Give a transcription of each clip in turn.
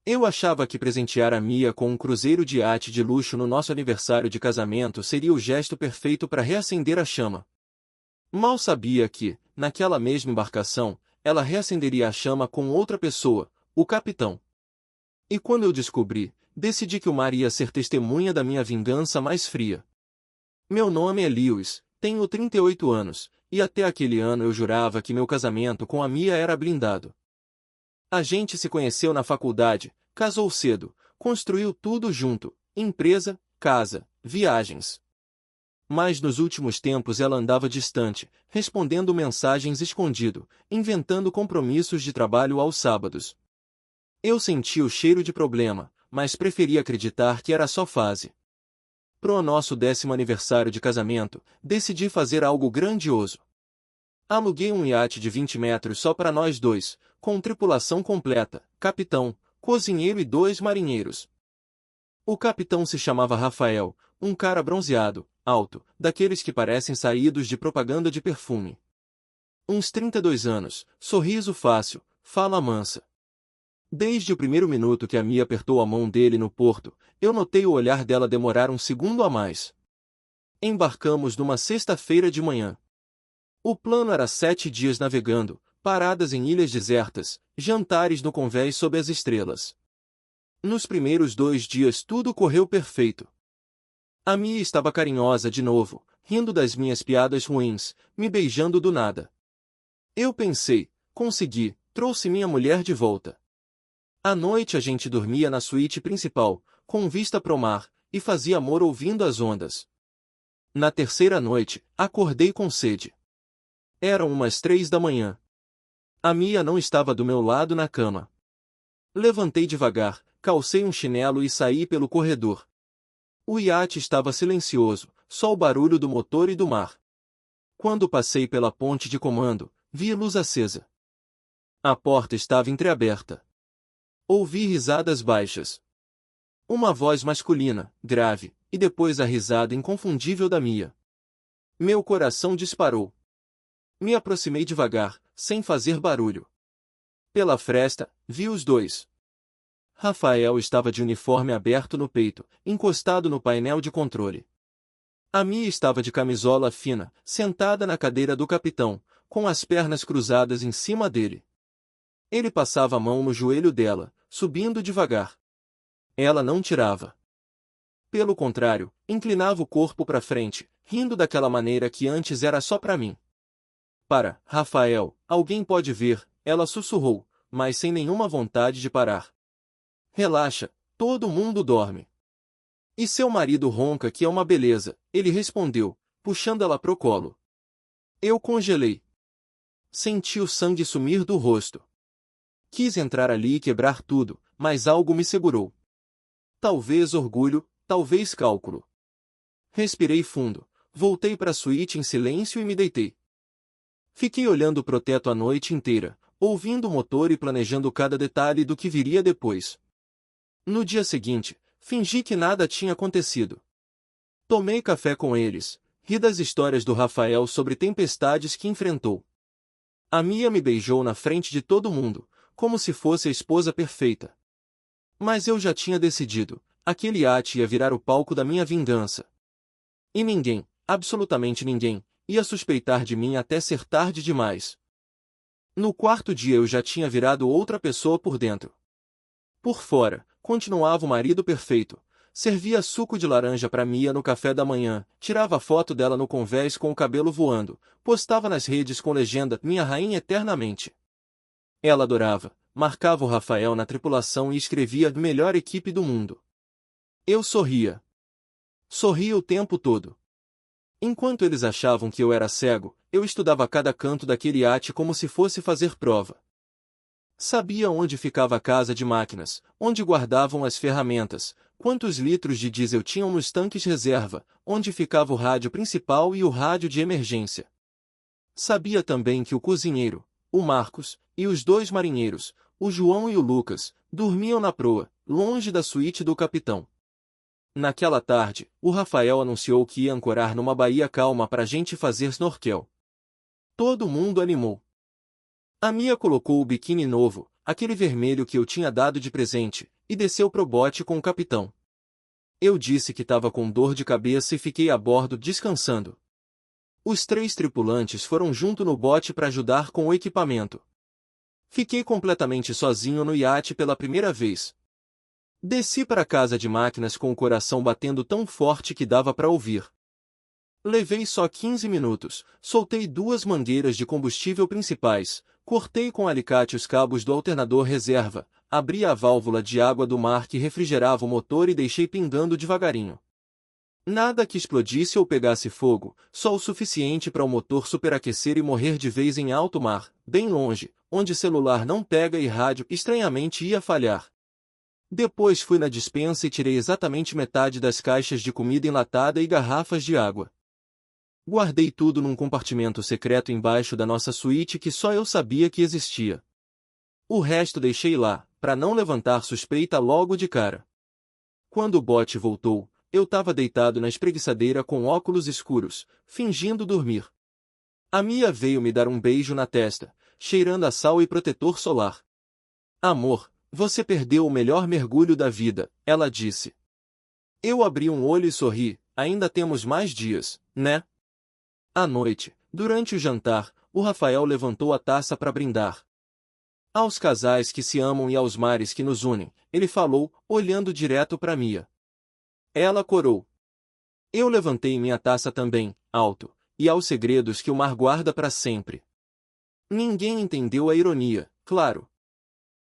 Eu achava que presentear a Mia com um cruzeiro de iate de luxo no nosso aniversário de casamento seria o gesto perfeito para reacender a chama. Mal sabia que, naquela mesma embarcação, ela reacenderia a chama com outra pessoa, o capitão. E quando eu descobri, decidi que o mar ia ser testemunha da minha vingança mais fria. Meu nome é Lewis, tenho 38 anos, e até aquele ano eu jurava que meu casamento com a Mia era blindado. A gente se conheceu na faculdade, casou cedo, construiu tudo junto, empresa, casa, viagens. Mas nos últimos tempos ela andava distante, respondendo mensagens escondido, inventando compromissos de trabalho aos sábados. Eu senti o cheiro de problema, mas preferi acreditar que era só fase. Pro nosso 10º aniversário de casamento, decidi fazer algo grandioso. Aluguei um iate de 20 metros só para nós dois, com tripulação completa, capitão, cozinheiro e 2 marinheiros. O capitão se chamava Rafael, um cara bronzeado, alto, daqueles que parecem saídos de propaganda de perfume. Uns 32 anos, sorriso fácil, fala mansa. Desde o primeiro minuto que a Mia apertou a mão dele no porto, eu notei o olhar dela demorar um segundo a mais. Embarcamos numa sexta-feira de manhã. O plano era 7 dias navegando, paradas em ilhas desertas, jantares no convés sob as estrelas. Nos primeiros 2 dias tudo correu perfeito. A Mia estava carinhosa de novo, rindo das minhas piadas ruins, me beijando do nada. Eu pensei, consegui, trouxe minha mulher de volta. À noite a gente dormia na suíte principal, com vista pro mar, e fazia amor ouvindo as ondas. Na terceira noite, acordei com sede. Eram umas 3 da manhã. A Mia não estava do meu lado na cama. Levantei devagar, calcei um chinelo e saí pelo corredor. O iate estava silencioso, só o barulho do motor e do mar. Quando passei pela ponte de comando, vi luz acesa. A porta estava entreaberta. Ouvi risadas baixas. Uma voz masculina, grave, e depois a risada inconfundível da Mia. Meu coração disparou. Me aproximei devagar, sem fazer barulho. Pela fresta, vi os dois. Rafael estava de uniforme aberto no peito, encostado no painel de controle. A Mia estava de camisola fina, sentada na cadeira do capitão, com as pernas cruzadas em cima dele. Ele passava a mão no joelho dela, subindo devagar. Ela não tirava. Pelo contrário, inclinava o corpo para frente, rindo daquela maneira que antes era só para mim. Para, Rafael, alguém pode ver, ela sussurrou, mas sem nenhuma vontade de parar. Relaxa, todo mundo dorme. E seu marido ronca que é uma beleza, ele respondeu, puxando ela pro colo. Eu congelei. Senti o sangue sumir do rosto. Quis entrar ali e quebrar tudo, mas algo me segurou. Talvez orgulho, talvez cálculo. Respirei fundo, voltei para a suíte em silêncio e me deitei. Fiquei olhando pro teto a noite inteira, ouvindo o motor e planejando cada detalhe do que viria depois. No dia seguinte, fingi que nada tinha acontecido. Tomei café com eles, ri das histórias do Rafael sobre tempestades que enfrentou. A Mia me beijou na frente de todo mundo, como se fosse a esposa perfeita. Mas eu já tinha decidido, aquele iate ia virar o palco da minha vingança. E ninguém, absolutamente ninguém, ia suspeitar de mim até ser tarde demais. No quarto dia eu já tinha virado outra pessoa por dentro. Por fora, continuava o marido perfeito, servia suco de laranja para Mia no café da manhã, tirava foto dela no convés com o cabelo voando, postava nas redes com legenda "Minha rainha eternamente". Ela adorava, marcava o Rafael na tripulação e escrevia "Melhor equipe do mundo". Eu sorria. Sorria o tempo todo. Enquanto eles achavam que eu era cego, eu estudava cada canto daquele iate como se fosse fazer prova. Sabia onde ficava a casa de máquinas, onde guardavam as ferramentas, quantos litros de diesel tinham nos tanques reserva, onde ficava o rádio principal e o rádio de emergência. Sabia também que o cozinheiro, o Marcos, e os 2 marinheiros, o João e o Lucas, dormiam na proa, longe da suíte do capitão. Naquela tarde, o Rafael anunciou que ia ancorar numa baía calma para a gente fazer snorkel. Todo mundo animou. A Mia colocou o biquíni novo, aquele vermelho que eu tinha dado de presente, e desceu pro bote com o capitão. Eu disse que estava com dor de cabeça e fiquei a bordo descansando. Os 3 tripulantes foram junto no bote para ajudar com o equipamento. Fiquei completamente sozinho no iate pela primeira vez. Desci para a casa de máquinas com o coração batendo tão forte que dava para ouvir. Levei só 15 minutos, soltei 2 mangueiras de combustível principais, cortei com alicate os cabos do alternador reserva, abri a válvula de água do mar que refrigerava o motor e deixei pingando devagarinho. Nada que explodisse ou pegasse fogo, só o suficiente para o motor superaquecer e morrer de vez em alto mar, bem longe, onde celular não pega e rádio estranhamente ia falhar. Depois fui na despensa e tirei exatamente metade das caixas de comida enlatada e garrafas de água. Guardei tudo num compartimento secreto embaixo da nossa suíte que só eu sabia que existia. O resto deixei lá, para não levantar suspeita logo de cara. Quando o bote voltou, eu estava deitado na espreguiçadeira com óculos escuros, fingindo dormir. A Mia veio me dar um beijo na testa, cheirando a sal e protetor solar. Amor, você perdeu o melhor mergulho da vida, ela disse. Eu abri um olho e sorri, ainda temos mais dias, né? À noite, durante o jantar, o Rafael levantou a taça para brindar. Aos casais que se amam e aos mares que nos unem, ele falou, olhando direto para Mia. Ela corou. Eu levantei minha taça também, alto, e aos segredos que o mar guarda para sempre. Ninguém entendeu a ironia, claro.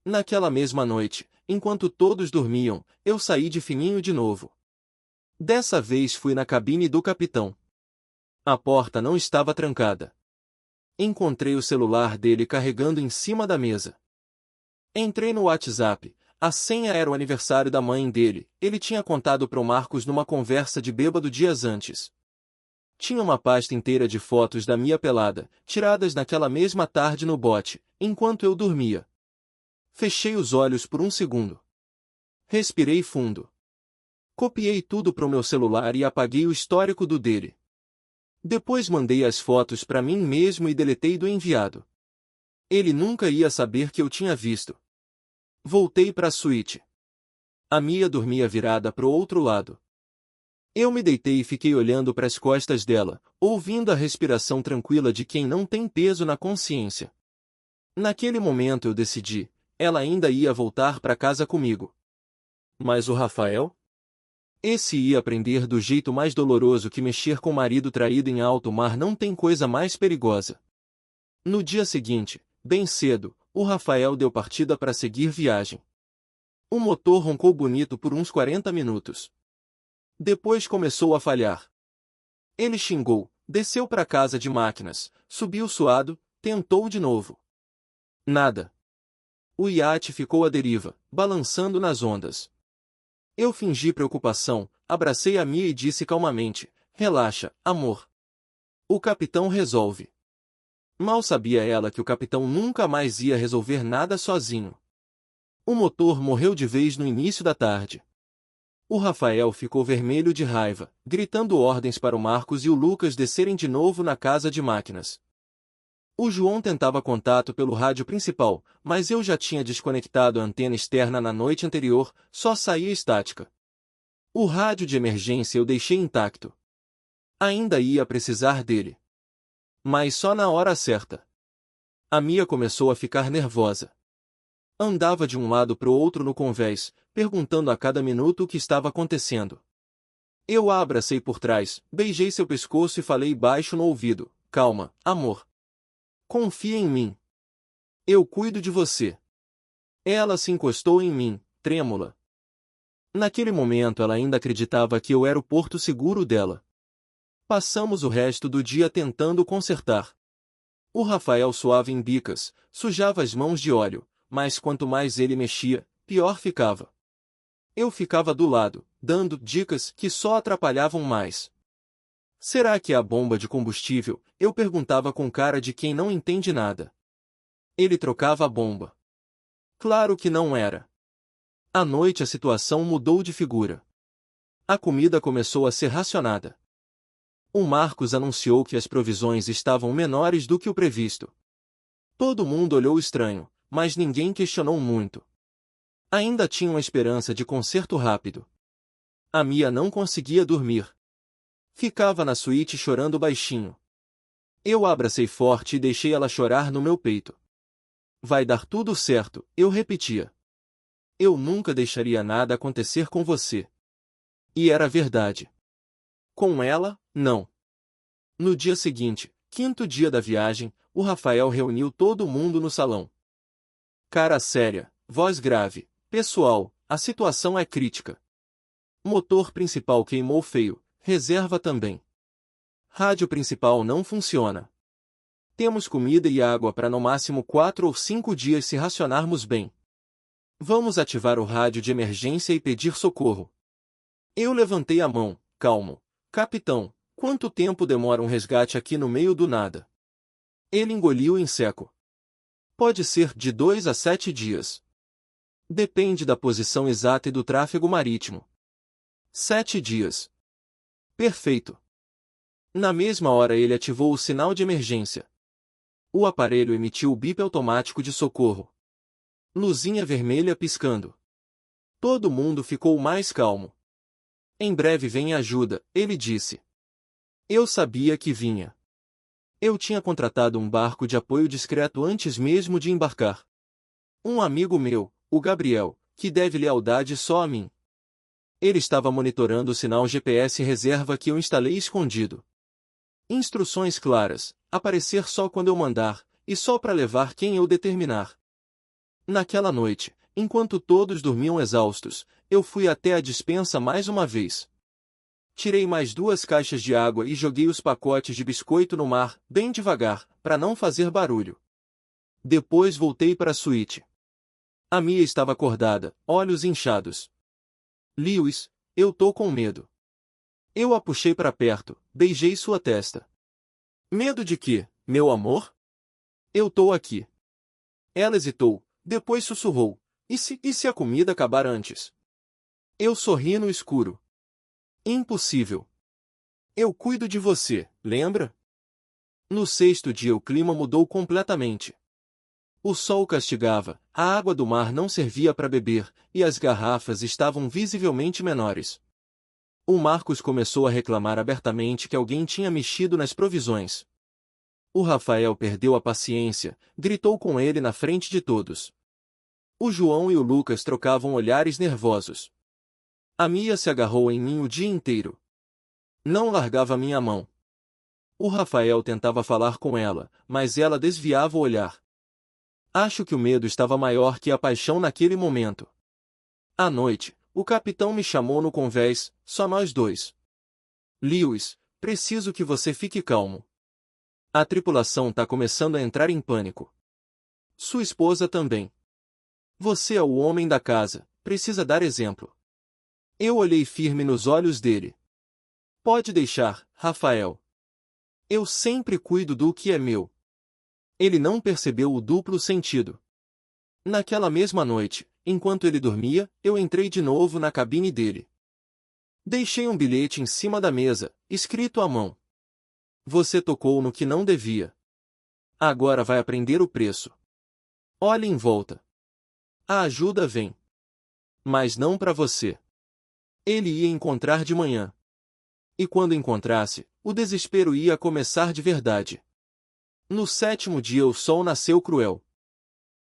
Naquela mesma noite, enquanto todos dormiam, eu saí de fininho de novo. Dessa vez fui na cabine do capitão. A porta não estava trancada. Encontrei o celular dele carregando em cima da mesa. Entrei no WhatsApp. A senha era o aniversário da mãe dele, ele tinha contado pro Marcos numa conversa de bêbado dias antes. Tinha uma pasta inteira de fotos da Mia pelada, tiradas naquela mesma tarde no bote, enquanto eu dormia. Fechei os olhos por um segundo. Respirei fundo. Copiei tudo pro meu celular e apaguei o histórico do dele. Depois mandei as fotos para mim mesmo e deletei do enviado. Ele nunca ia saber que eu tinha visto. Voltei para a suíte. A Mia dormia virada pro outro lado. Eu me deitei e fiquei olhando para as costas dela, ouvindo a respiração tranquila de quem não tem peso na consciência. Naquele momento eu decidi, ela ainda ia voltar para casa comigo. Mas o Rafael? Esse ia aprender do jeito mais doloroso que mexer com o marido traído em alto mar não tem coisa mais perigosa. No dia seguinte, bem cedo, o Rafael deu partida para seguir viagem. O motor roncou bonito por uns 40 minutos. Depois começou a falhar. Ele xingou, desceu para a casa de máquinas, subiu suado, tentou de novo. Nada. O iate ficou à deriva, balançando nas ondas. Eu fingi preocupação, abracei a Mia e disse calmamente, relaxa, amor. O capitão resolve. Mal sabia ela que o capitão nunca mais ia resolver nada sozinho. O motor morreu de vez no início da tarde. O Rafael ficou vermelho de raiva, gritando ordens para o Marcos e o Lucas descerem de novo na casa de máquinas. O João tentava contato pelo rádio principal, mas eu já tinha desconectado a antena externa na noite anterior, só saía estática. O rádio de emergência eu deixei intacto. Ainda ia precisar dele. Mas só na hora certa. A Mia começou a ficar nervosa. Andava de um lado para o outro no convés, perguntando a cada minuto o que estava acontecendo. Eu a abracei por trás, beijei seu pescoço e falei baixo no ouvido, calma, amor. Confia em mim. Eu cuido de você. Ela se encostou em mim, trêmula. Naquele momento ela ainda acreditava que eu era o porto seguro dela. Passamos o resto do dia tentando consertar. O Rafael suava em bicas, sujava as mãos de óleo, mas quanto mais ele mexia, pior ficava. Eu ficava do lado, dando dicas que só atrapalhavam mais. Será que é a bomba de combustível? Eu perguntava com cara de quem não entende nada. Ele trocava a bomba. Claro que não era. À noite a situação mudou de figura. A comida começou a ser racionada. O Marcos anunciou que as provisões estavam menores do que o previsto. Todo mundo olhou estranho, mas ninguém questionou muito. Ainda tinha uma esperança de conserto rápido. A Mia não conseguia dormir. Ficava na suíte chorando baixinho. Eu a abracei forte e deixei ela chorar no meu peito. Vai dar tudo certo, eu repetia. Eu nunca deixaria nada acontecer com você. E era verdade. Com ela, não. No dia seguinte, quinto dia da viagem, o Rafael reuniu todo mundo no salão. Cara séria, voz grave. Pessoal, a situação é crítica. Motor principal queimou feio, reserva também. Rádio principal não funciona. Temos comida e água para no máximo 4 ou 5 dias se racionarmos bem. Vamos ativar o rádio de emergência e pedir socorro. Eu levantei a mão, calmo. Capitão, quanto tempo demora um resgate aqui no meio do nada? Ele engoliu em seco. Pode ser de 2 a 7 dias. Depende da posição exata e do tráfego marítimo. 7 dias. Perfeito. Na mesma hora ele ativou o sinal de emergência. O aparelho emitiu o bip automático de socorro. Luzinha vermelha piscando. Todo mundo ficou mais calmo. Em breve vem ajuda, ele disse. Eu sabia que vinha. Eu tinha contratado um barco de apoio discreto antes mesmo de embarcar. Um amigo meu, o Gabriel, que deve lealdade só a mim. Ele estava monitorando o sinal GPS reserva que eu instalei escondido. Instruções claras, aparecer só quando eu mandar, e só para levar quem eu determinar. Naquela noite, enquanto todos dormiam exaustos, eu fui até a despensa mais uma vez. Tirei mais 2 caixas de água e joguei os pacotes de biscoito no mar, bem devagar, para não fazer barulho. Depois voltei para a suíte. A Mia estava acordada, olhos inchados. Lewis, eu tô com medo. Eu a puxei para perto, beijei sua testa. Medo de quê, meu amor? Eu tô aqui. Ela hesitou, depois sussurrou. E se a comida acabar antes? Eu sorri no escuro. Impossível. Eu cuido de você, lembra? No 6º dia o clima mudou completamente. O sol castigava, a água do mar não servia para beber, e as garrafas estavam visivelmente menores. O Marcos começou a reclamar abertamente que alguém tinha mexido nas provisões. O Rafael perdeu a paciência, gritou com ele na frente de todos. O João e o Lucas trocavam olhares nervosos. A Mia se agarrou em mim o dia inteiro. Não largava minha mão. O Rafael tentava falar com ela, mas ela desviava o olhar. Acho que o medo estava maior que a paixão naquele momento. À noite, o capitão me chamou no convés, só nós dois. Lewis, preciso que você fique calmo. A tripulação tá começando a entrar em pânico. Sua esposa também. Você é o homem da casa, precisa dar exemplo. Eu olhei firme nos olhos dele. Pode deixar, Rafael. Eu sempre cuido do que é meu. Ele não percebeu o duplo sentido. Naquela mesma noite, enquanto ele dormia, eu entrei de novo na cabine dele. Deixei um bilhete em cima da mesa, escrito à mão. Você tocou no que não devia. Agora vai aprender o preço. Olhe em volta. A ajuda vem. Mas não para você. Ele ia encontrar de manhã. E quando encontrasse, o desespero ia começar de verdade. No 7º dia o sol nasceu cruel.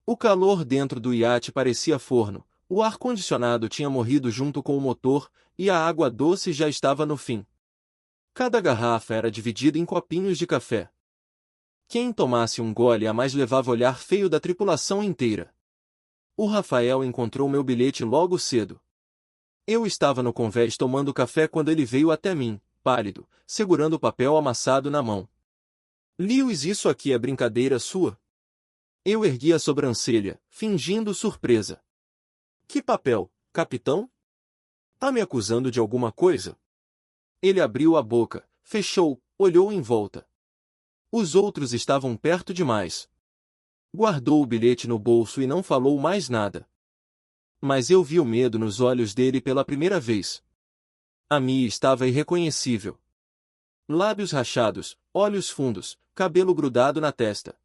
O calor dentro do iate parecia forno, o ar-condicionado tinha morrido junto com o motor, e a água doce já estava no fim. Cada garrafa era dividida em copinhos de café. Quem tomasse um gole a mais levava olhar feio da tripulação inteira. O Rafael encontrou meu bilhete logo cedo. Eu estava no convés tomando café quando ele veio até mim, pálido, segurando o papel amassado na mão. Lewis, isso aqui é brincadeira sua? Eu ergui a sobrancelha, fingindo surpresa. Que papel, capitão? Tá me acusando de alguma coisa? Ele abriu a boca, fechou, olhou em volta. Os outros estavam perto demais. Guardou o bilhete no bolso e não falou mais nada. Mas eu vi o medo nos olhos dele pela primeira vez. A Mia estava irreconhecível. Lábios rachados, olhos fundos, cabelo grudado na testa.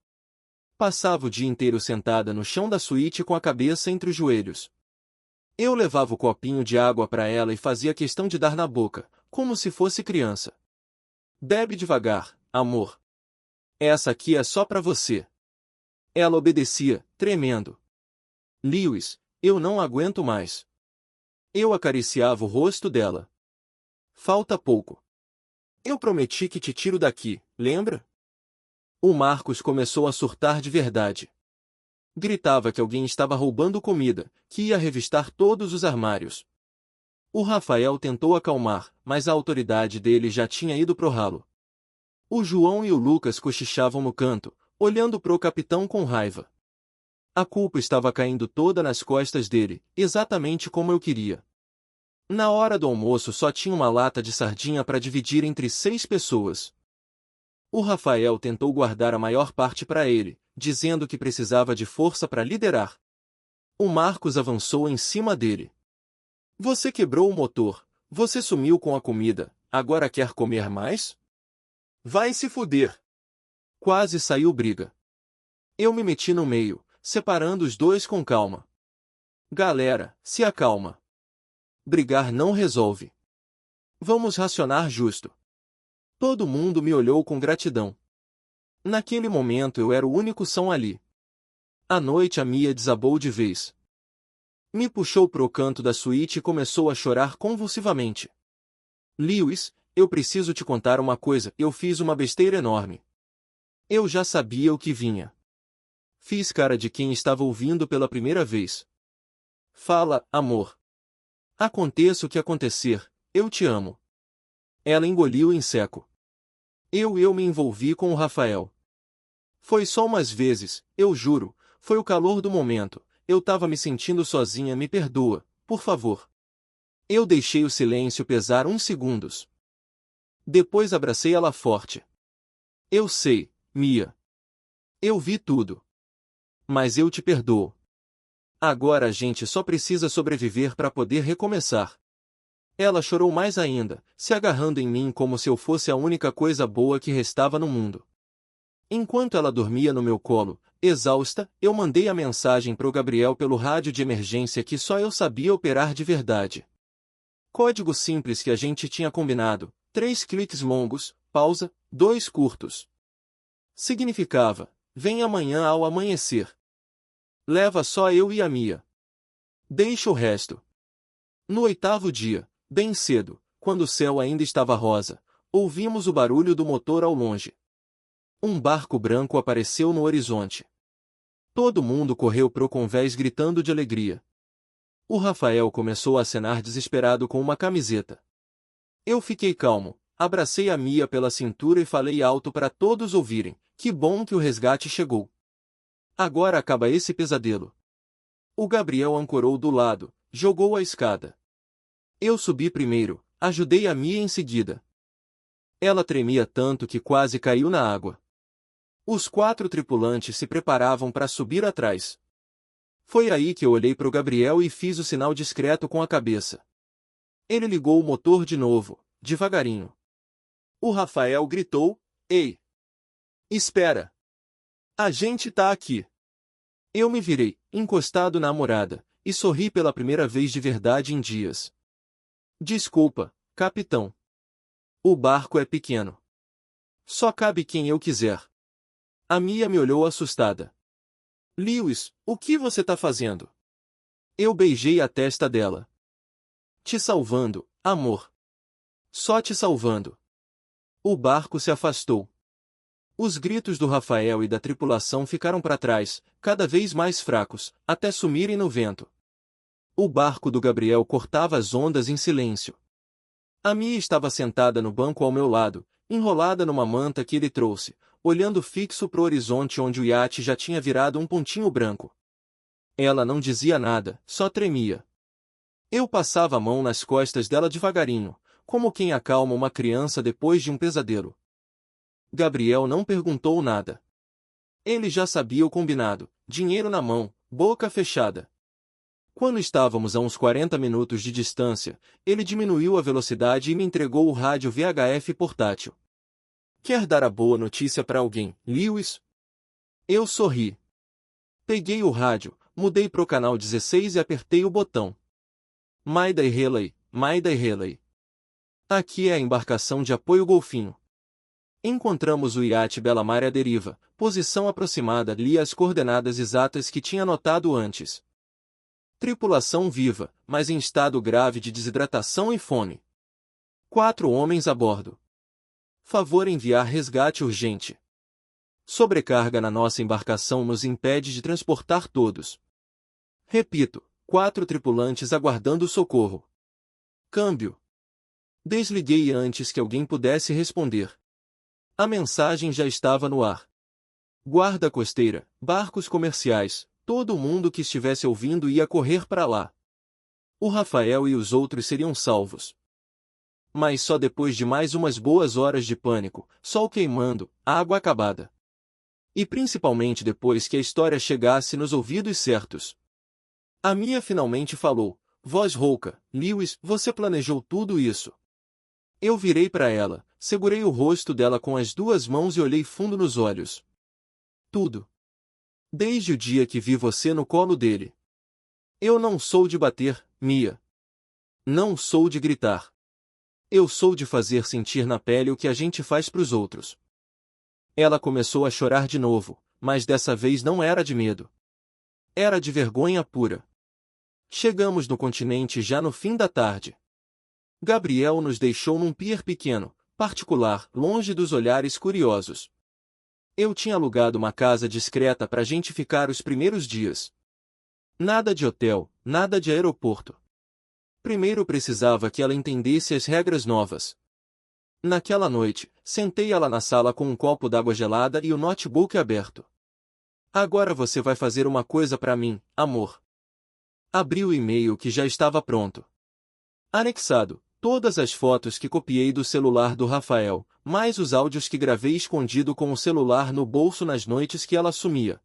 Passava o dia inteiro sentada no chão da suíte com a cabeça entre os joelhos. Eu levava o copinho de água para ela e fazia questão de dar na boca, como se fosse criança. Bebe devagar, amor. Essa aqui é só para você. Ela obedecia, tremendo. Lewis, eu não aguento mais. Eu acariciava o rosto dela. Falta pouco. Eu prometi que te tiro daqui, lembra? O Marcos começou a surtar de verdade. Gritava que alguém estava roubando comida, que ia revistar todos os armários. O Rafael tentou acalmar, mas a autoridade dele já tinha ido pro ralo. O João e o Lucas cochichavam no canto, olhando pro capitão com raiva. A culpa estava caindo toda nas costas dele, exatamente como eu queria. Na hora do almoço só tinha uma lata de sardinha para dividir entre 6 pessoas. O Rafael tentou guardar a maior parte para ele, dizendo que precisava de força para liderar. O Marcos avançou em cima dele. Você quebrou o motor, você sumiu com a comida, agora quer comer mais? Vai se fuder! Quase saiu briga. Eu me meti no meio, separando os dois com calma. Galera, se acalma. Brigar não resolve. Vamos racionar justo. Todo mundo me olhou com gratidão. Naquele momento eu era o único são ali. À noite a Mia desabou de vez. Me puxou pro canto da suíte e começou a chorar convulsivamente. Lewis, eu preciso te contar uma coisa, eu fiz uma besteira enorme. Eu já sabia o que vinha. Fiz cara de quem estava ouvindo pela primeira vez. Fala, amor. Aconteça o que acontecer, eu te amo. Ela engoliu em seco. Eu me envolvi com o Rafael. Foi só umas vezes, eu juro, foi o calor do momento, eu tava me sentindo sozinha, me perdoa, por favor. Eu deixei o silêncio pesar uns segundos. Depois abracei ela forte. Eu sei, Mia. Eu vi tudo. Mas eu te perdoo. Agora a gente só precisa sobreviver para poder recomeçar. Ela chorou mais ainda, se agarrando em mim como se eu fosse a única coisa boa que restava no mundo. Enquanto ela dormia no meu colo, exausta, eu mandei a mensagem pro Gabriel pelo rádio de emergência que só eu sabia operar de verdade. Código simples que a gente tinha combinado, 3 cliques longos, pausa, 2 curtos. Significava, vem amanhã ao amanhecer. Leva só eu e a Mia. Deixa o resto. No 8º dia, bem cedo, quando o céu ainda estava rosa, ouvimos o barulho do motor ao longe. Um barco branco apareceu no horizonte. Todo mundo correu pro convés gritando de alegria. O Rafael começou a acenar desesperado com uma camiseta. Eu fiquei calmo, abracei a Mia pela cintura e falei alto para todos ouvirem, que bom que o resgate chegou. Agora acaba esse pesadelo. O Gabriel ancorou do lado, jogou a escada. Eu subi primeiro, ajudei a Mia em seguida. Ela tremia tanto que quase caiu na água. Os 4 tripulantes se preparavam para subir atrás. Foi aí que eu olhei para o Gabriel e fiz o sinal discreto com a cabeça. Ele ligou o motor de novo, devagarinho. O Rafael gritou, ei! Espera! A gente tá aqui! Eu me virei, encostado na amorada, e sorri pela primeira vez de verdade em dias. Desculpa, capitão. O barco é pequeno. Só cabe quem eu quiser. A Mia me olhou assustada. Lewis, o que você tá fazendo? Eu beijei a testa dela. Te salvando, amor. Só te salvando. O barco se afastou. Os gritos do Rafael e da tripulação ficaram para trás, cada vez mais fracos, até sumirem no vento. O barco do Gabriel cortava as ondas em silêncio. A Mia estava sentada no banco ao meu lado, enrolada numa manta que ele trouxe, olhando fixo pro horizonte onde o iate já tinha virado um pontinho branco. Ela não dizia nada, só tremia. Eu passava a mão nas costas dela devagarinho, como quem acalma uma criança depois de um pesadelo. Gabriel não perguntou nada. Ele já sabia o combinado, dinheiro na mão, boca fechada. Quando estávamos a uns 40 minutos de distância, ele diminuiu a velocidade e me entregou o rádio VHF portátil. Quer dar a boa notícia para alguém, Lewis? Eu sorri. Peguei o rádio, mudei pro canal 16 e apertei o botão. Mayday Relay, Mayday Relay. Aqui é a embarcação de apoio Golfinho. Encontramos o iate Belamar à deriva, posição aproximada, li as coordenadas exatas que tinha anotado antes. Tripulação viva, mas em estado grave de desidratação e fome. 4 homens a bordo. Favor enviar resgate urgente. Sobrecarga na nossa embarcação nos impede de transportar todos. Repito, 4 tripulantes aguardando socorro. Câmbio. Desliguei antes que alguém pudesse responder. A mensagem já estava no ar. Guarda costeira, barcos comerciais, todo mundo que estivesse ouvindo ia correr para lá. O Rafael e os outros seriam salvos. Mas só depois de mais umas boas horas de pânico, sol queimando, água acabada. E principalmente depois que a história chegasse nos ouvidos certos. A Mia finalmente falou, voz rouca, Lewis, você planejou tudo isso. Eu virei para ela, segurei o rosto dela com as 2 mãos e olhei fundo nos olhos. Tudo. Desde o dia que vi você no colo dele. Eu não sou de bater, Mia. Não sou de gritar. Eu sou de fazer sentir na pele o que a gente faz pros outros. Ela começou a chorar de novo, mas dessa vez não era de medo. Era de vergonha pura. Chegamos no continente já no fim da tarde. Gabriel nos deixou num pier pequeno, particular, longe dos olhares curiosos. Eu tinha alugado uma casa discreta pra gente ficar os primeiros dias. Nada de hotel, nada de aeroporto. Primeiro precisava que ela entendesse as regras novas. Naquela noite, sentei ela na sala com um copo d'água gelada e o notebook aberto. Agora você vai fazer uma coisa pra mim, amor. Abri o e-mail que já estava pronto. Anexado, todas as fotos que copiei do celular do Rafael, mais os áudios que gravei escondido com o celular no bolso nas noites que ela sumia.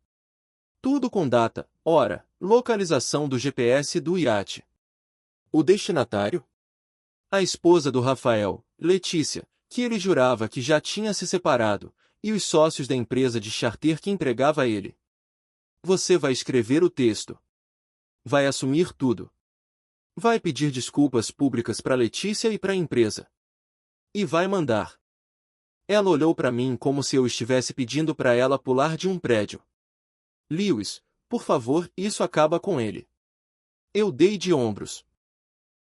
Tudo com data, hora, localização do GPS do iate. O destinatário? A esposa do Rafael, Letícia, que ele jurava que já tinha se separado, e os sócios da empresa de charter que entregava a ele. Você vai escrever o texto. Vai assumir tudo. Vai pedir desculpas públicas para Letícia e para a empresa. E vai mandar. Ela olhou para mim como se eu estivesse pedindo para ela pular de um prédio. Lewis, por favor, isso acaba com ele. Eu dei de ombros.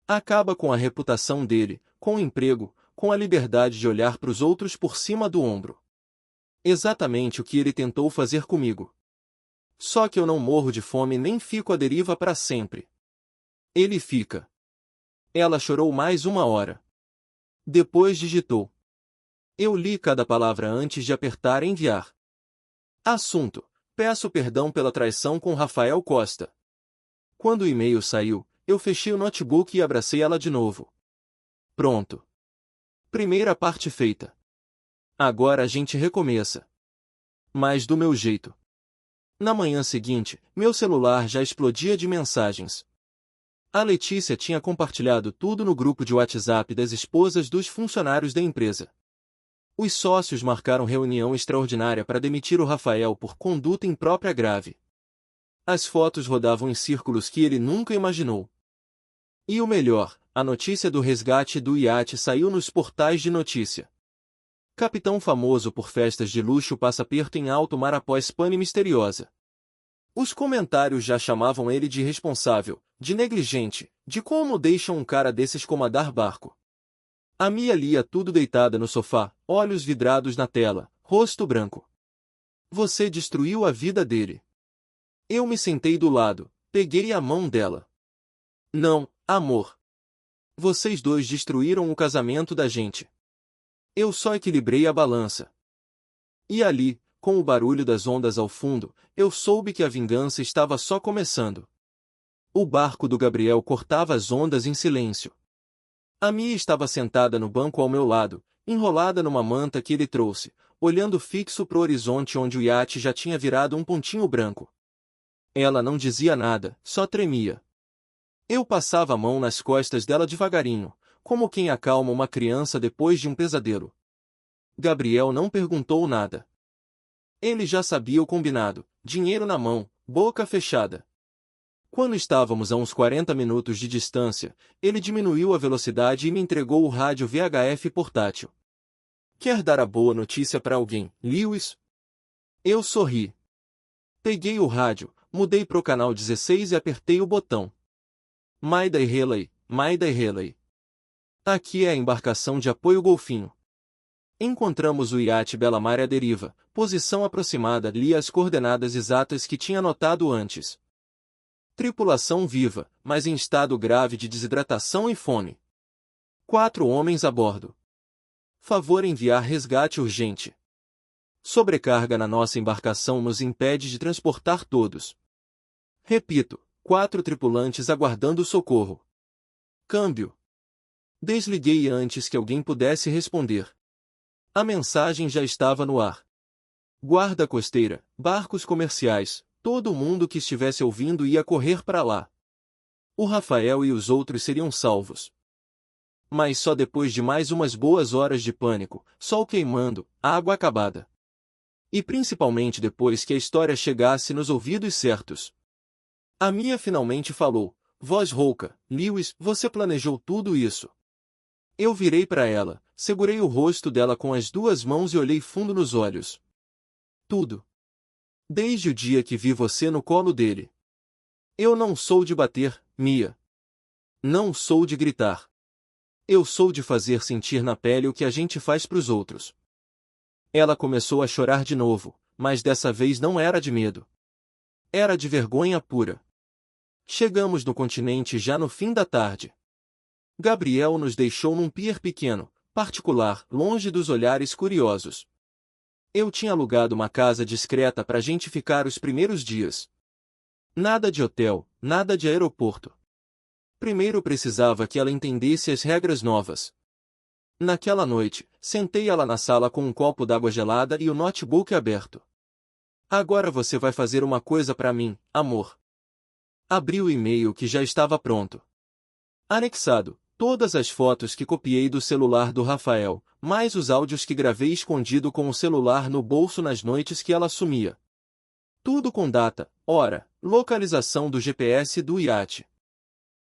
Acaba com a reputação dele, com o emprego, com a liberdade de olhar para os outros por cima do ombro. Exatamente o que ele tentou fazer comigo. Só que eu não morro de fome nem fico à deriva para sempre. Ele fica. Ela chorou mais 1 hora. Depois digitou. Eu li cada palavra antes de apertar enviar. Assunto: peço perdão pela traição com Rafael Costa. Quando o e-mail saiu, eu fechei o notebook e abracei ela de novo. Pronto. Primeira parte feita. Agora a gente recomeça. Mas do meu jeito. Na manhã seguinte, meu celular já explodia de mensagens. A Letícia tinha compartilhado tudo no grupo de WhatsApp das esposas dos funcionários da empresa. Os sócios marcaram reunião extraordinária para demitir o Rafael por conduta imprópria grave. As fotos rodavam em círculos que ele nunca imaginou. E o melhor, a notícia do resgate do iate saiu nos portais de notícia. Capitão famoso por festas de luxo passa aperto em alto mar após pane misteriosa. Os comentários já chamavam ele de irresponsável, de negligente, de como deixam um cara desses comandar barco. A Mia lia tudo deitada no sofá, olhos vidrados na tela, rosto branco. Você destruiu a vida dele. Eu me sentei do lado, peguei a mão dela. Não, amor. Vocês dois destruíram o casamento da gente. Eu só equilibrei a balança. E ali, com o barulho das ondas ao fundo, eu soube que a vingança estava só começando. O barco do Gabriel cortava as ondas em silêncio. A Mia estava sentada no banco ao meu lado, enrolada numa manta que ele trouxe, olhando fixo pro horizonte onde o iate já tinha virado um pontinho branco. Ela não dizia nada, só tremia. Eu passava a mão nas costas dela devagarinho, como quem acalma uma criança depois de um pesadelo. Gabriel não perguntou nada. Ele já sabia o combinado, dinheiro na mão, boca fechada. Quando estávamos a uns 40 minutos de distância, ele diminuiu a velocidade e me entregou o rádio VHF portátil. Quer dar a boa notícia para alguém, Lewis? Eu sorri. Peguei o rádio, mudei para o canal 16 e apertei o botão. Mayday Relay, Mayday Relay. Aqui é a embarcação de apoio Golfinho. Encontramos o iate Bela Mar à deriva, posição aproximada, li as coordenadas exatas que tinha anotado antes. Tripulação viva, mas em estado grave de desidratação e fome. 4 homens a bordo. Favor enviar resgate urgente. Sobrecarga na nossa embarcação nos impede de transportar todos. Repito, 4 tripulantes aguardando socorro. Câmbio. Desliguei antes que alguém pudesse responder. A mensagem já estava no ar. Guarda costeira, barcos comerciais, todo mundo que estivesse ouvindo ia correr para lá. O Rafael e os outros seriam salvos. Mas só depois de mais umas boas horas de pânico, sol queimando, água acabada. E principalmente depois que a história chegasse nos ouvidos certos. A Mia finalmente falou, voz rouca, Lewis, você planejou tudo isso. Eu virei para ela, segurei o rosto dela com as 2 mãos e olhei fundo nos olhos. Tudo. Desde o dia que vi você no colo dele. Eu não sou de bater, Mia. Não sou de gritar. Eu sou de fazer sentir na pele o que a gente faz pros outros. Ela começou a chorar de novo, mas dessa vez não era de medo. Era de vergonha pura. Chegamos no continente já no fim da tarde. Gabriel nos deixou num pier pequeno, particular, longe dos olhares curiosos. Eu tinha alugado uma casa discreta para a gente ficar os primeiros dias. Nada de hotel, nada de aeroporto. Primeiro precisava que ela entendesse as regras novas. Naquela noite, sentei ela na sala com um copo d'água gelada e o notebook aberto. Agora você vai fazer uma coisa para mim, amor. Abri o e-mail que já estava pronto. Anexado, todas as fotos que copiei do celular do Rafael, mais os áudios que gravei escondido com o celular no bolso nas noites que ela sumia. Tudo com data, hora, localização do GPS do iate.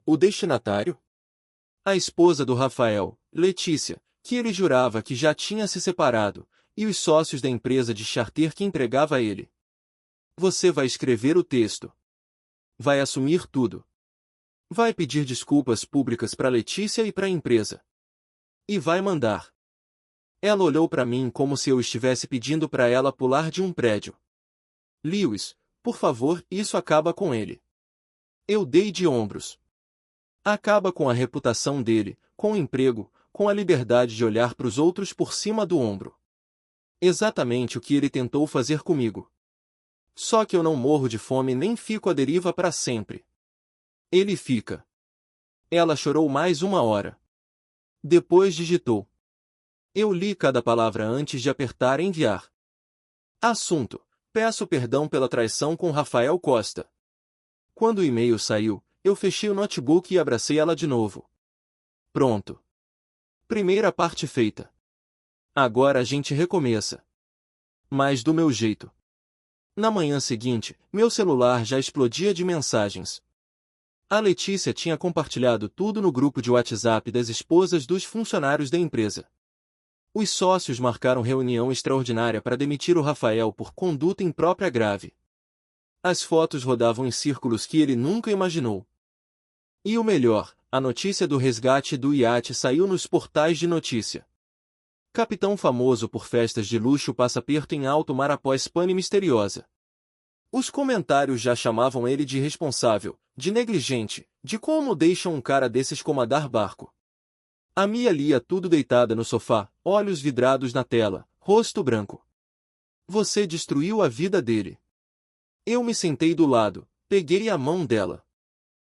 O destinatário? A esposa do Rafael, Letícia, que ele jurava que já tinha se separado, e os sócios da empresa de charter que entregava a ele. Você vai escrever o texto. Vai assumir tudo. Vai pedir desculpas públicas para Letícia e para a empresa. E vai mandar. Ela olhou para mim como se eu estivesse pedindo para ela pular de um prédio. Lewis, por favor, isso acaba com ele. Eu dei de ombros. Acaba com a reputação dele, com o emprego, com a liberdade de olhar para os outros por cima do ombro. Exatamente o que ele tentou fazer comigo. Só que eu não morro de fome nem fico à deriva para sempre. Ele fica. Ela chorou mais 1 hora. Depois digitou. Eu li cada palavra antes de apertar enviar. Assunto: peço perdão pela traição com Rafael Costa. Quando o e-mail saiu, eu fechei o notebook e abracei ela de novo. Pronto. Primeira parte feita. Agora a gente recomeça. Mas do meu jeito. Na manhã seguinte, meu celular já explodia de mensagens. A Letícia tinha compartilhado tudo no grupo de WhatsApp das esposas dos funcionários da empresa. Os sócios marcaram reunião extraordinária para demitir o Rafael por conduta imprópria grave. As fotos rodavam em círculos que ele nunca imaginou. E o melhor, a notícia do resgate do iate saiu nos portais de notícia. Capitão famoso por festas de luxo passa aperto em alto mar após pane misteriosa. Os comentários já chamavam ele de irresponsável, de negligente, de como deixam um cara desses comandar barco. A Mia lia tudo deitada no sofá, olhos vidrados na tela, rosto branco. Você destruiu a vida dele. Eu me sentei do lado, peguei a mão dela.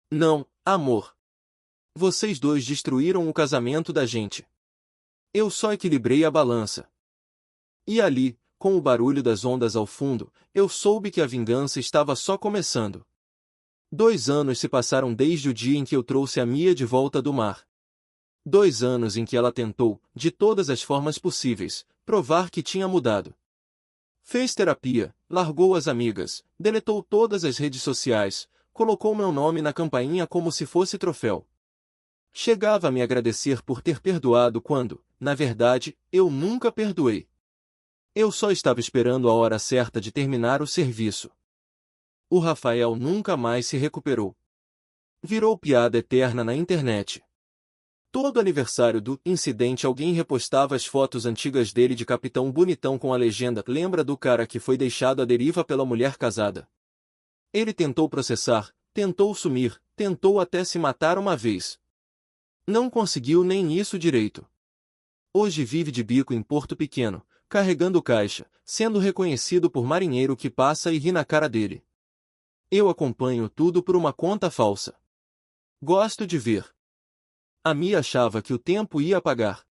Não, amor. Vocês dois destruíram o casamento da gente. Eu só equilibrei a balança. E ali, com o barulho das ondas ao fundo, eu soube que a vingança estava só começando. 2 anos se passaram desde o dia em que eu trouxe a Mia de volta do mar. 2 anos em que ela tentou, de todas as formas possíveis, provar que tinha mudado. Fez terapia, largou as amigas, deletou todas as redes sociais, colocou meu nome na campainha como se fosse troféu. Chegava a me agradecer por ter perdoado quando, na verdade, eu nunca perdoei. Eu só estava esperando a hora certa de terminar o serviço. O Rafael nunca mais se recuperou. Virou piada eterna na internet. Todo aniversário do incidente alguém repostava as fotos antigas dele de capitão bonitão com a legenda "Lembra do cara que foi deixado à deriva pela mulher casada?". Ele tentou processar, tentou sumir, tentou até se matar uma vez. Não conseguiu nem isso direito. Hoje vive de bico em Porto Pequeno, carregando caixa, sendo reconhecido por marinheiro que passa e ri na cara dele. Eu acompanho tudo por uma conta falsa. Gosto de ver. A Mia achava que o tempo ia apagar.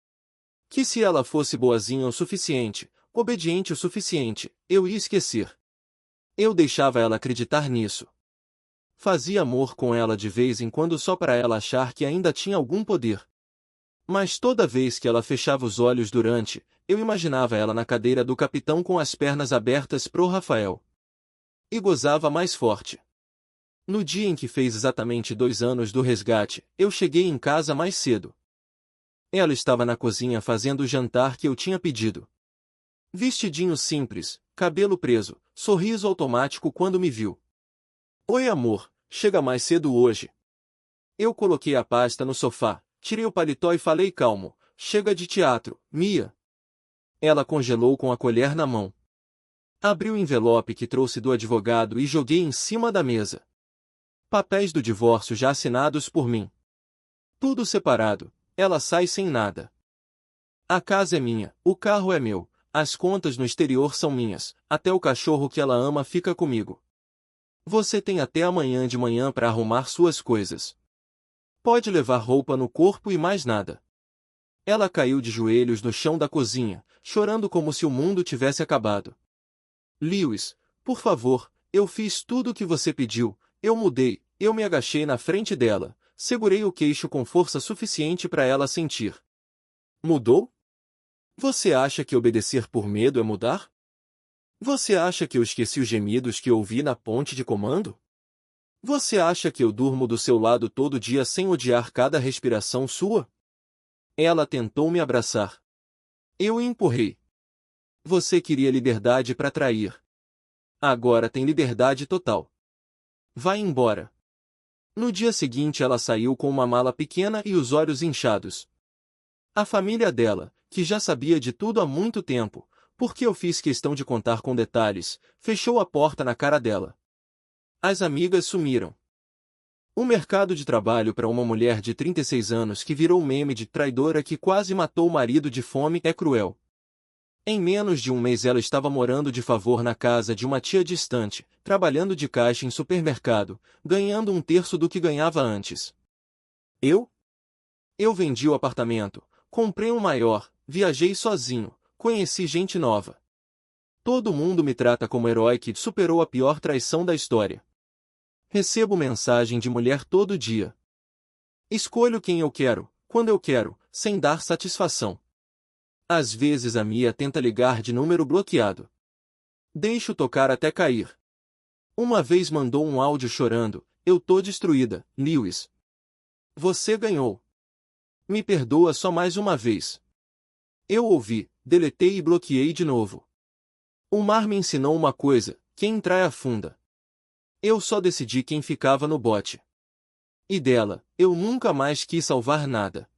Que se ela fosse boazinha o suficiente, obediente o suficiente, eu ia esquecer. Eu deixava ela acreditar nisso. Fazia amor com ela de vez em quando só para ela achar que ainda tinha algum poder. Mas toda vez que ela fechava os olhos eu imaginava ela na cadeira do capitão com as pernas abertas pro Rafael. E gozava mais forte. No dia em que fez exatamente 2 anos do resgate, eu cheguei em casa mais cedo. Ela estava na cozinha fazendo o jantar que eu tinha pedido. Vestidinho simples, cabelo preso, sorriso automático quando me viu. "Oi, amor, chega mais cedo hoje." Eu coloquei a pasta no sofá, tirei o paletó e falei calmo: "Chega de teatro, Mia." Ela congelou com a colher na mão. Abri o envelope que trouxe do advogado e joguei em cima da mesa. Papéis do divórcio já assinados por mim. Tudo separado, ela sai sem nada. A casa é minha, o carro é meu, as contas no exterior são minhas, até o cachorro que ela ama fica comigo. Você tem até amanhã de manhã para arrumar suas coisas. Pode levar roupa no corpo e mais nada. Ela caiu de joelhos no chão da cozinha, chorando como se o mundo tivesse acabado. "Lewis, por favor, eu fiz tudo o que você pediu, eu mudei." Eu me agachei na frente dela, segurei o queixo com força suficiente para ela sentir. "Mudou? Você acha que obedecer por medo é mudar? Você acha que eu esqueci os gemidos que ouvi na ponte de comando? Você acha que eu durmo do seu lado todo dia sem odiar cada respiração sua?" Ela tentou me abraçar. Eu empurrei. "Você queria liberdade para trair. Agora tem liberdade total. Vai embora." No dia seguinte ela saiu com uma mala pequena e os olhos inchados. A família dela, que já sabia de tudo há muito tempo, porque eu fiz questão de contar com detalhes, fechou a porta na cara dela. As amigas sumiram. O mercado de trabalho para uma mulher de 36 anos que virou meme de traidora que quase matou o marido de fome é cruel. Em menos de um mês ela estava morando de favor na casa de uma tia distante, trabalhando de caixa em supermercado, ganhando 1/3 do que ganhava antes. Eu vendi o apartamento, comprei um maior, viajei sozinho, conheci gente nova. Todo mundo me trata como herói que superou a pior traição da história. Recebo mensagem de mulher todo dia. Escolho quem eu quero, quando eu quero, sem dar satisfação. Às vezes a Mia tenta ligar de número bloqueado. Deixo tocar até cair. Uma vez mandou um áudio chorando: "Eu tô destruída, Lewis. Você ganhou. Me perdoa só mais uma vez." Eu ouvi, deletei e bloqueei de novo. O mar me ensinou uma coisa: quem trai afunda. Eu só decidi quem ficava no bote. E dela, eu nunca mais quis salvar nada.